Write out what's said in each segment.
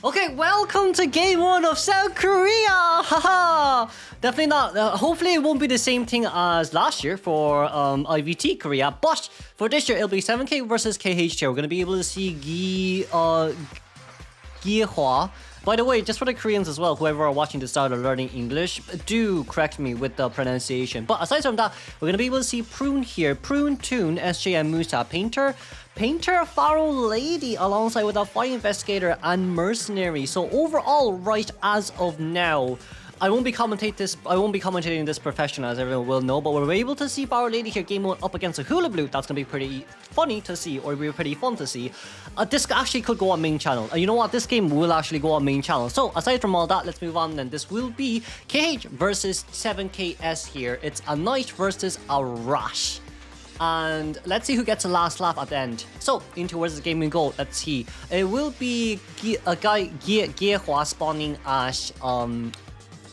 Okay, welcome to game 1 of South Korea! Haha! Definitely not. Hopefully it won't be the same thing as last year for IVT Korea, but for this year it'll be 7K versus KH here. We're gonna be able to see Giehwa. By the way, just for the Koreans as well, whoever are watching this style of learning English, do correct me with the pronunciation. But aside from that, we're gonna be able to see Prune here. Prune, Toon, SJ, and Musa. Painter, Pharaoh Lady, alongside with a Fight Investigator and Mercenary. So overall, right as of now, I won't be commentating this professional, as everyone will know, but we're able to see Pharaoh Lady here game 1 up against a Hula Blue. That's gonna be pretty funny to see, or be pretty fun to see. This actually could go on main channel. You know what? This game will actually go on main channel. So aside from all that, let's move on then. This will be KH versus 7KS here. It's a Knight versus a Rash. And let's see who gets the last laugh at the end. So, into where's the game we go? Let's see. It will be a guy, Giehwa, spawning at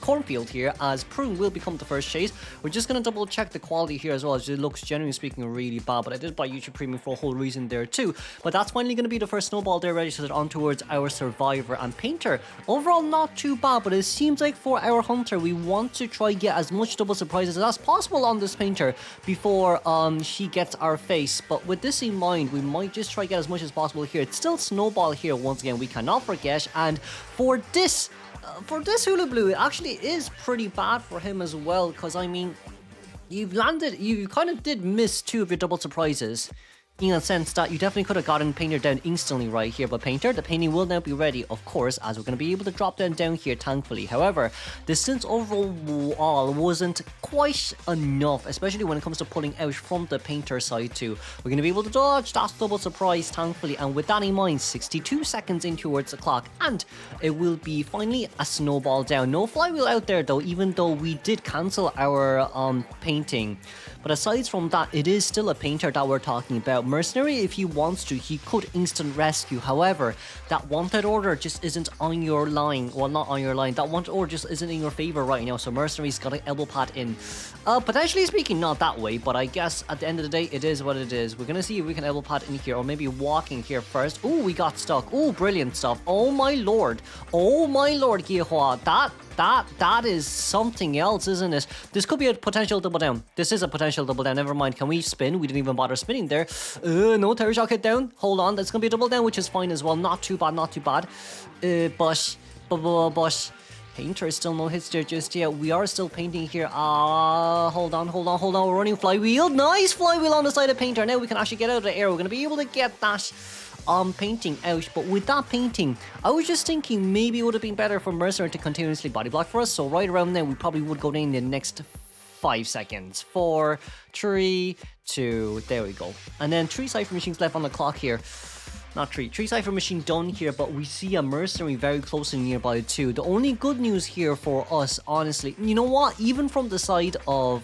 Cornfield here, as Prune will become the first chase. We're just gonna double check the quality here as well, as it looks generally speaking really bad, but I did buy YouTube Premium for a whole reason there too. But that's finally gonna be the first snowball there registered on towards our Survivor and Painter. Overall not too bad, but it seems like for our Hunter we want to try get as much double surprises as possible on this Painter before she gets our face. But with this in mind, we might just try get as much as possible here. It's still snowball here once again, we cannot forget. And for this Hula Blue, it actually is pretty bad for him as well, because I mean, you kind of did miss 2 of your double surprises, in a sense that you definitely could have gotten Painter down instantly right here. But Painter, the painting will now be ready, of course, as we're going to be able to drop down here, thankfully. However, distance overall wasn't quite enough, especially when it comes to pulling out from the Painter side too. We're going to be able to dodge that double surprise, thankfully, and with that in mind, 62 seconds in towards the clock, and it will be finally a snowball down. No flywheel out there though, even though we did cancel our painting. But aside from that, it is still a Painter that we're talking about. Mercenary, if he wants to, he could instant rescue. However, that wanted order just isn't on your line. Well, not on your line. That wanted order just isn't in your favor right now. So Mercenary's got an elbow pad in. Potentially speaking, not that way, but I guess at the end of the day, it is what it is. We're gonna see if we can elbow pad in here, or maybe walking here first. Oh, we got stuck. Oh, brilliant stuff. Oh my lord. Oh my lord, Giehwa. That is something else, isn't it? This could be a potential double down. This is a potential double down. Never mind. Can we spin? We didn't even bother spinning there. No, Terry Shock hit down. Hold on. That's going to be a double down, which is fine as well. Not too bad, not too bad. But Painter is still no hits there just yet. We are still painting here. Hold on. We're running flywheel. Nice flywheel on the side of Painter. Now we can actually get out of the air. We're going to be able to get that painting out. But with that painting, I was just thinking maybe it would have been better for Mercenary to continuously body block for us. So right around now, we probably would go down in the next 5 seconds. 4, 3, 2, there we go. And then 3 Cypher Machines left on the clock here. Not 3 Cypher Machine done here, but we see a Mercenary very close and nearby too. The only good news here for us, honestly, you know what? Even from the side of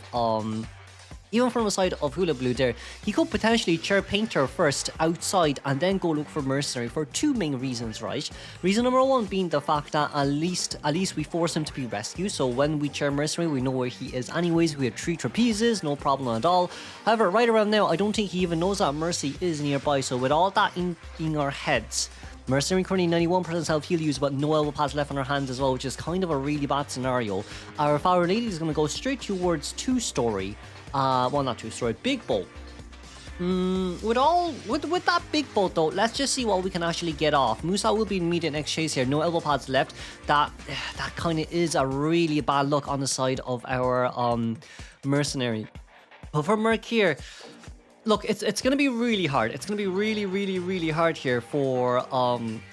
Hula Blue there, he could potentially chair Painter first outside and then go look for Mercenary for 2 main reasons, right? Reason number 1 being the fact that at least we force him to be rescued, so when we chair Mercenary, we know where he is anyways. We have 3 trapezes, no problem at all. However, right around now, I don't think he even knows that Mercy is nearby, so with all that in our heads, Mercenary currently 91% self heal use, but no elbow pads left on her hands as well, which is kind of a really bad scenario. Our Pharaoh Lady is going to go straight towards 2-story. Well, not 2-story, big bolt. With that big bolt though, let's just see what we can actually get off. Musa will be in immediate next chase here. No elbow pads left. That kind of is a really bad look on the side of our Mercenary. But for Merc here, look, it's gonna be really hard. It's gonna be really hard here for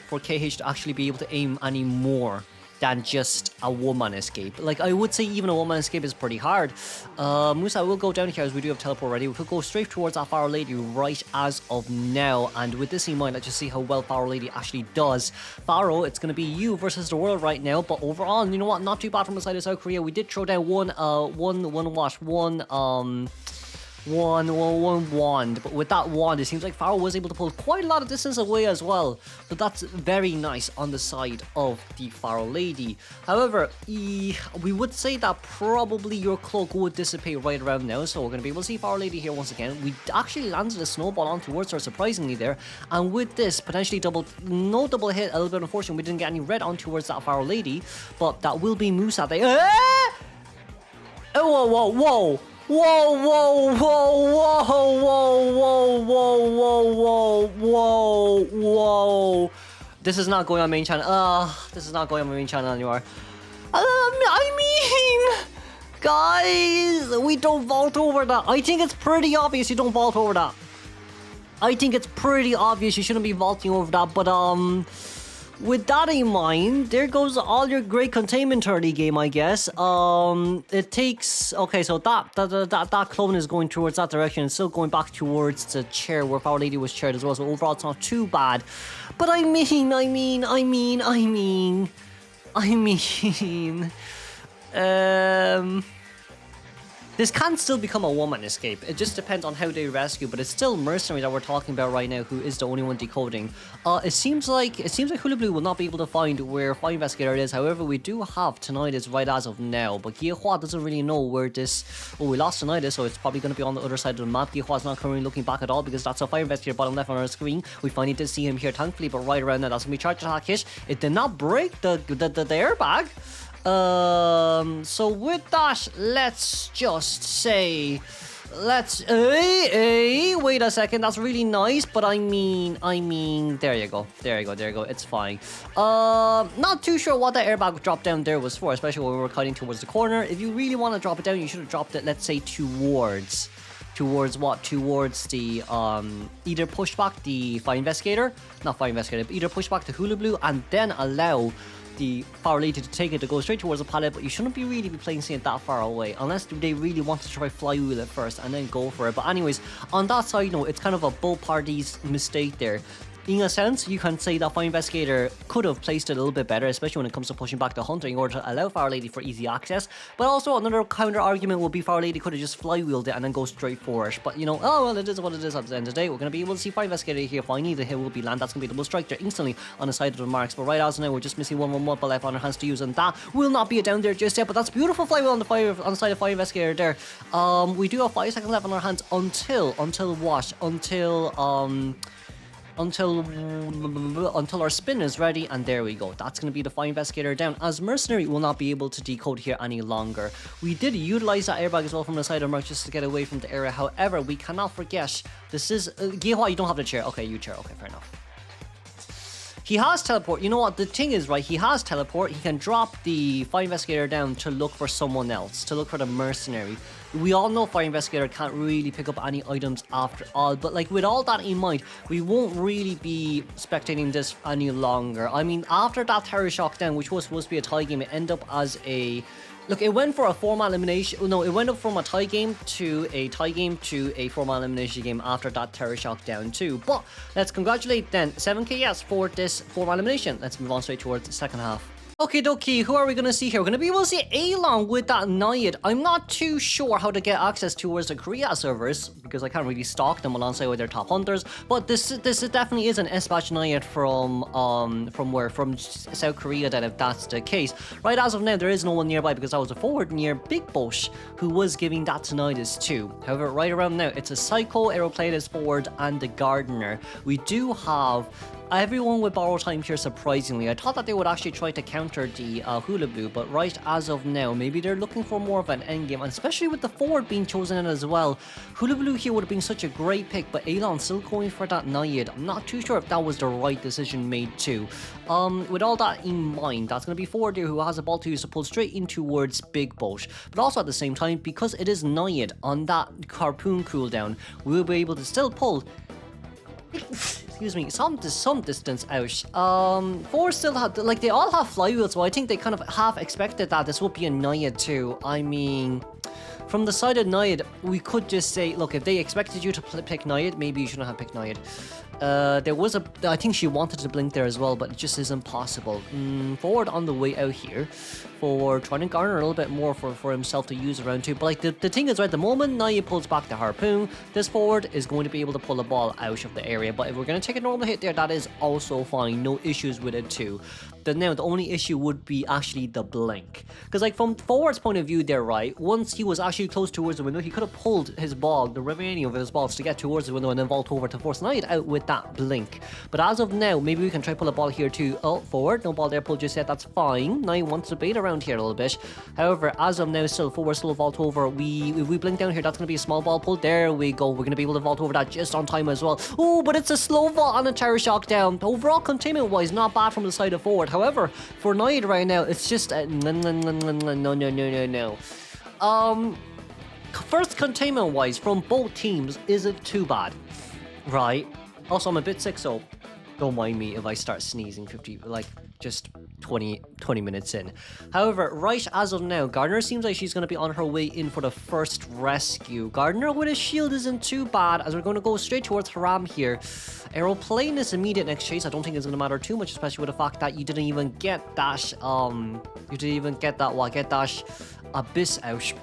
KH to actually be able to aim any more than just a one-man escape. Like, I would say even a one-man escape is pretty hard. Musa will go down here as we do have teleport ready. We could go straight towards that Pharaoh Lady right as of now. And with this in mind, let's just see how well Pharaoh Lady actually does. Pharaoh, it's going to be you versus the world right now. But overall, you know what? Not too bad from the side of South Korea. We did throw down one one wand, but with that wand, it seems like Pharaoh was able to pull quite a lot of distance away as well. So that's very nice on the side of the Pharaoh Lady. However, we would say that probably your cloak would dissipate right around now. So we're going to be able to see Pharaoh Lady here once again. We actually landed a snowball on towards her, surprisingly there. And with this, potentially no double hit, a little bit unfortunate. We didn't get any red on towards that Pharaoh Lady, but that will be Musa there. Whoa. Whoa. This is not going on main channel. This is not going on main channel anymore. I mean, guys, we don't vault over that. I think it's pretty obvious you don't vault over that. I think it's pretty obvious you shouldn't be vaulting over that, but with that in mind, there goes all your great containment early game, I guess. It takes... Okay, so that clone is going towards that direction. It's still going back towards the chair where Pharaoh Lady was chaired as well. So overall, it's not too bad. But I mean... This can still become a one-man escape. It just depends on how they rescue, but it's still Mercenary that we're talking about right now, who is the only one decoding. It seems like Hula Blue will not be able to find where Fire Investigator is. However, we do have Tinnitus right as of now, but Giehua doesn't really know where this... Oh, we lost Tinnitus, so it's probably going to be on the other side of the map. Giehua is not currently looking back at all because that's a Fire Investigator bottom left on our screen. We finally did see him here, thankfully, but right around now, that's going to be charge attack hit. It did not break the airbag. So with that, let's just say, wait a second, that's really nice, but I mean, there you go, it's fine. Not too sure what that airbag drop down there was for, especially when we were cutting towards the corner. If you really want to drop it down, you should have dropped it, let's say, towards what? Towards the, either push back the Fire Investigator, not Fire Investigator, but either push back the Hula Blue and then allow the Pharaoh Lady to take it to go straight towards the pallet, but you shouldn't really be placing it that far away unless they really want to try flywheel it first and then go for it. But anyways, on that side note, it's kind of a both parties mistake there. In a sense, you can say that Fire Investigator could have placed it a little bit better, especially when it comes to pushing back the Hunter in order to allow Pharaoh Lady for easy access. But also, another counter argument would be Pharaoh Lady could have just flywheeled it and then go straight for it. But, you know, oh, well, it is what it is at the end of the day. We're going to be able to see Fire Investigator here finally. The hit will be land. That's going to be double strike there instantly on the side of the marks. But right as now, we're just missing one more left on our hands to use, and that will not be a down there just yet. But that's beautiful flywheel on the side of Fire Investigator there. We do have 5 seconds left on our hands until what? Until our spin is ready, and there we go. That's going to be the Fire Investigator down, as Mercenary will not be able to decode here any longer. We did utilize that airbag as well from the side of Merc just to get away from the area. However, we cannot forget, this is... Giehua, you don't have the chair. Okay, you chair. Okay, fair enough. He has teleport. You know what? The thing is, right, he has teleport. He can drop the Fire Investigator down to look for someone else, to look for the Mercenary. We all know Fire Investigator can't really pick up any items after all, but like with all that in mind, we won't really be spectating this any longer. I mean, after that Terror Shock down, which was supposed to be a tie game, it ended up as a... Look, it went for a 4-man elimination. No, it went up from a tie game to a 4-man elimination game after that Terror Shock down too. But let's congratulate then 7KS for this 4-man elimination. Let's move on straight towards the second half. Okay, dokie, who are we going to see here? We're going to be able to see Alon with that Naiad. I'm not too sure how to get access towards the Korea servers, because I can't really stalk them alongside with their top hunters, but this definitely is an S-Batch Naiad from where? From South Korea then, if that's the case. Right, as of now, there is no one nearby, because I was a forward near Big Bosch, who was giving that tinnitus too. However, right around now, it's a Psycho, Aeroplanist forward, and the Gardener. We do have... everyone with borrow time here, surprisingly. I thought that they would actually try to counter the Hula Blue, but right as of now, maybe they're looking for more of an endgame, and especially with the forward being chosen in as well. Hula Blue here would have been such a great pick, but Alon still going for that Naiad. I'm not too sure if that was the right decision made too. With all that in mind, that's going to be forward here who has a ball to use to pull straight in towards Big Boat. But also at the same time, because it is Naiad on that Harpoon cooldown, we'll be able to still pull... excuse me, some distance out. Four still have, like, they all have flywheels, so I think they kind of half expected that this would be a Naiad too. I mean, from the side of Nayed, we could just say, look, if they expected you to pick Nayed, maybe you shouldn't have picked Nayed. There was I think she wanted to blink there as well, but it just isn't possible. Forward on the way out here, for trying to garner a little bit more for himself to use around too. But like the thing is, right, the moment Naya pulls back the harpoon, this forward is going to be able to pull the ball out of the area. But if we're going to take a normal hit there, that is also fine. No issues with it too. Now the only issue would be actually the blink, because like from forward's point of view there, right, once he was actually close towards the window, he could have pulled his ball, the remaining of his balls, to get towards the window and then vault over to force Naya out with that blink. But as of now, maybe we can try pull a ball here too. Oh, forward, no ball there pulled just yet, that's fine. Naya wants to bait around here a little bit. However, as of now, still forward, still vault over. If we blink down here, that's going to be a small ball pull. There we go. We're going to be able to vault over that just on time as well. Oh, but it's a slow vault on a terror shock down. Overall, containment wise, not bad from the side of forward. However, for Naya right now, it's just no. First containment wise from both teams isn't too bad, right? Also, I'm a bit sick, so don't mind me if I start sneezing 20 minutes in. However, right as of now, Gardner seems like she's going to be on her way in for the first rescue. Gardner with a shield isn't too bad, as we're going to go straight towards Haram here. Aeroplane is immediate next chase. I don't think it's going to matter too much, especially with the fact that you didn't even get dash, get dash Abyss out.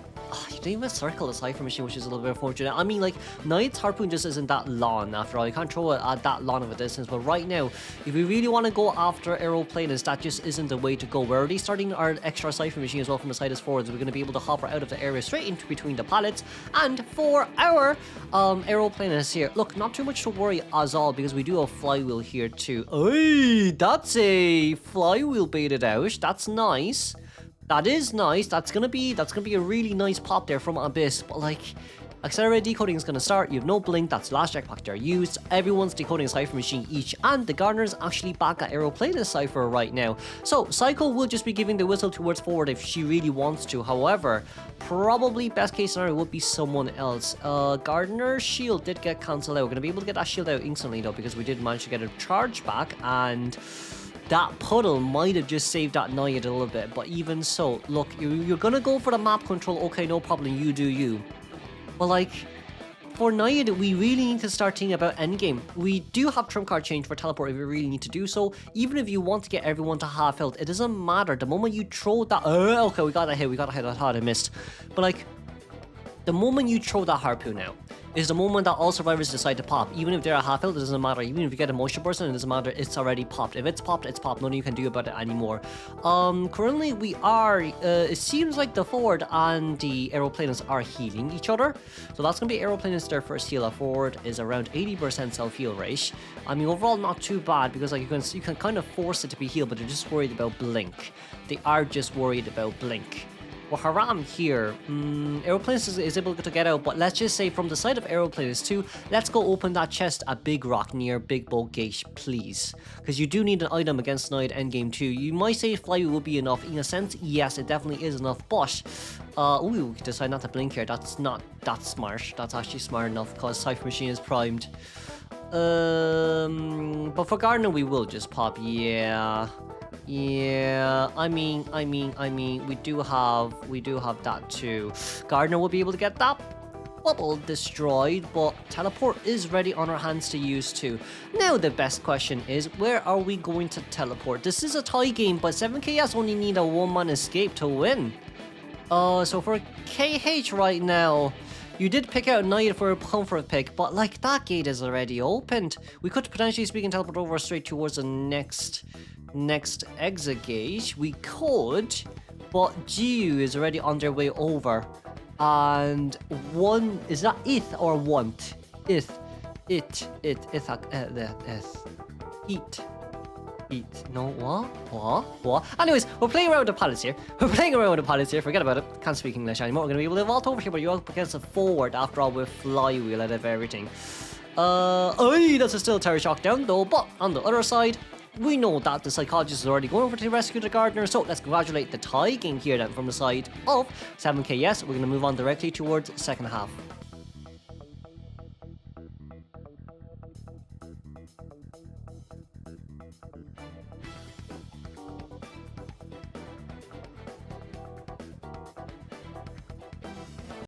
You didn't even circle the Cypher machine, which is a little bit unfortunate. I mean, like, Knight's harpoon just isn't that long after all. You can't throw it at that long of a distance. But right now, if we really want to go after aeroplanes, that just isn't the way to go. We're already starting our extra Cypher machine as well from the side as forwards. We're going to be able to hop her out of the area straight into between the pallets. And for our aeroplanes here, look, not too much to worry as all, because we do have flywheel here too. Hey, that's a flywheel baited out. That's nice. That is nice. That's gonna be a really nice pop there from Abyss. But like, accelerated decoding is gonna start. You have no blink. That's the last jetpack they're used. Everyone's decoding a Cypher machine each, and the Gardener's actually back at Aeroplane Cypher right now. So Psycho will just be giving the whistle towards forward if she really wants to. However, probably best case scenario would be someone else. Gardener's shield did get cancelled out. We're gonna be able to get that shield out instantly though, because we did manage to get a charge back, and that puddle might have just saved that Nayad a little bit. But even so, look, you're gonna go for the map control. Okay, no problem, you do you. But like, for Nayad, we really need to start thinking about endgame. We do have trump card change for teleport if we really need to do so. Even if you want to get everyone to half health, it doesn't matter. The moment you throw that... okay, we got a hit. I thought I missed. But like, the moment you throw that harpoon out is the moment that all survivors decide to pop. Even if they're at half health, it doesn't matter. Even if you get a motion burst, it doesn't matter. It's already popped. If it's popped, it's popped. Nothing you can do about it anymore. Currently we are, it seems like the forward and the aeroplanes are healing each other. So that's going to be aeroplanes their first heal. Our forward is around 80% self-heal rate. I mean, overall not too bad, because like you can kind of force it to be healed, but they're just worried about blink. They are just worried about blink. Well, Haram here, Aeroplanes is able to get out, but let's just say from the side of Aeroplanes too, let's go open that chest at Big Rock near Big Boat Gate, please. Because you do need an item against Knight endgame too. You might say Flywheel will be enough. In a sense, yes, it definitely is enough, but... ooh, decide not to blink here. That's not that smart. That's actually smart enough, because Cypher Machine is primed. But for Gardner, we will just pop, yeah... Yeah, I mean, we do have that too. Gardner will be able to get that bubble destroyed, but teleport is ready on our hands to use too. Now the best question is, where are we going to teleport? This is a tie game, but 7KS only need a one-man escape to win. So for KH right now, you did pick out Knight for a comfort pick, but like that gate is already opened. We could potentially speak and teleport over straight towards the next exit gate. We could, but GU is already on their way over. And one, is that ith or want? Eat. No, what? Anyways, we're playing around with the pallets here. Forget about it. Can't speak English anymore. We're gonna be able to vault over here, but you're up against a forward after all with flywheel out of everything. That's a still terror shock down though, but on the other side, we know that the psychologist is already going over to rescue the gardener, so let's congratulate the tie game here then from the side of 7KS. We're going to move on directly towards second half.